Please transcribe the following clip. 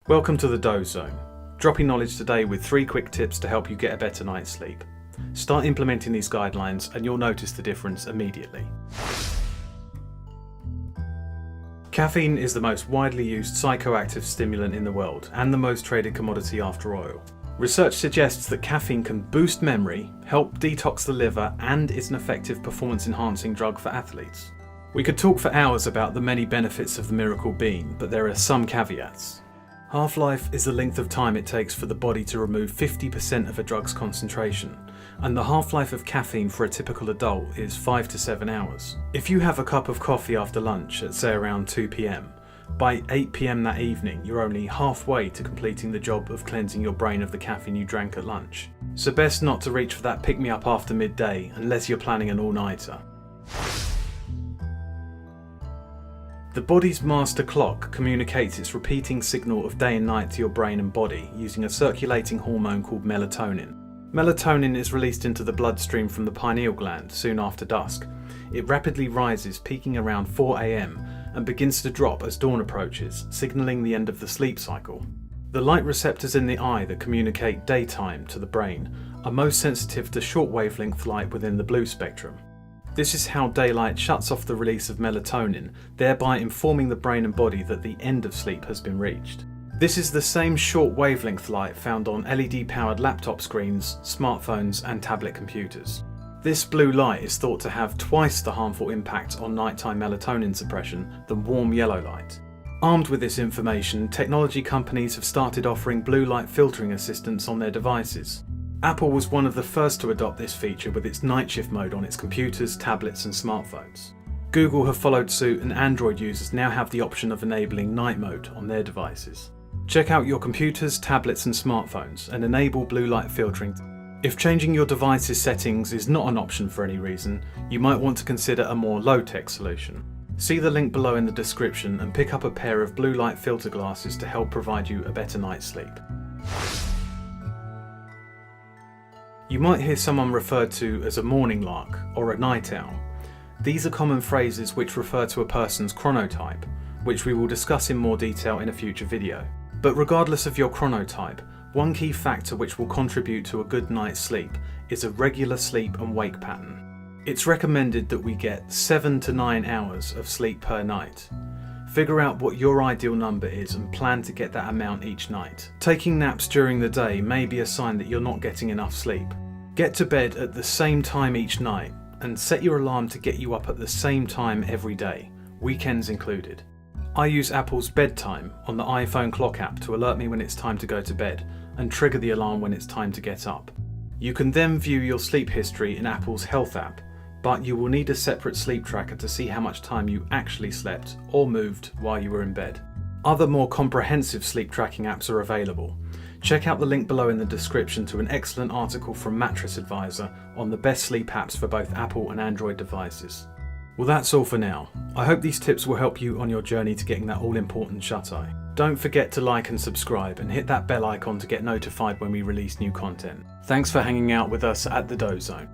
Welcome to the Doze Zone. Dropping knowledge today with 3 quick tips to help you get a better night's sleep. Start implementing these guidelines and you'll notice the difference immediately. Caffeine is the most widely used psychoactive stimulant in the world and the most traded commodity after oil. Research suggests that caffeine can boost memory, help detox the liver, and is an effective performance-enhancing drug for athletes. We could talk for hours about the many benefits of the miracle bean, but there are some caveats. Half-life is the length of time it takes for the body to remove 50% of a drug's concentration, and the half-life of caffeine for a typical adult is 5 to 7 hours. If you have a cup of coffee after lunch at say around 2 p.m, by 8 p.m. that evening you're only halfway to completing the job of cleansing your brain of the caffeine you drank at lunch. So best not to reach for that pick-me-up after midday unless you're planning an all-nighter. The body's master clock communicates its repeating signal of day and night to your brain and body using a circulating hormone called melatonin. Melatonin is released into the bloodstream from the pineal gland soon after dusk. It rapidly rises, peaking around 4 a.m, and begins to drop as dawn approaches, signalling the end of the sleep cycle. The light receptors in the eye that communicate daytime to the brain are most sensitive to short-wavelength light within the blue spectrum. This is how daylight shuts off the release of melatonin, thereby informing the brain and body that the end of sleep has been reached. This is the same short wavelength light found on LED-powered laptop screens, smartphones, and tablet computers. This blue light is thought to have twice the harmful impact on nighttime melatonin suppression than warm yellow light. Armed with this information, technology companies have started offering blue light filtering assistance on their devices. Apple was one of the first to adopt this feature with its night shift mode on its computers, tablets and smartphones. Google have followed suit, and Android users now have the option of enabling night mode on their devices. Check out your computers, tablets and smartphones and enable blue light filtering. If changing your device's settings is not an option for any reason, you might want to consider a more low-tech solution. See the link below in the description and pick up a pair of blue light filter glasses to help provide you a better night's sleep. You might hear someone referred to as a morning lark or a night owl. These are common phrases which refer to a person's chronotype, which we will discuss in more detail in a future video. But regardless of your chronotype, one key factor which will contribute to a good night's sleep is a regular sleep and wake pattern. It's recommended that we get 7 to 9 hours of sleep per night. Figure out what your ideal number is and plan to get that amount each night. Taking naps during the day may be a sign that you're not getting enough sleep. Get to bed at the same time each night and set your alarm to get you up at the same time every day, weekends included. I use Apple's bedtime on the iPhone clock app to alert me when it's time to go to bed and trigger the alarm when it's time to get up. You can then view your sleep history in Apple's Health app, but you will need a separate sleep tracker to see how much time you actually slept or moved while you were in bed. Other more comprehensive sleep tracking apps are available. Check out the link below in the description to an excellent article from Mattress Advisor on the best sleep apps for both Apple and Android devices. Well, that's all for now. I hope these tips will help you on your journey to getting that all-important shut-eye. Don't forget to like and subscribe and hit that bell icon to get notified when we release new content. Thanks for hanging out with us at the Doze Zone.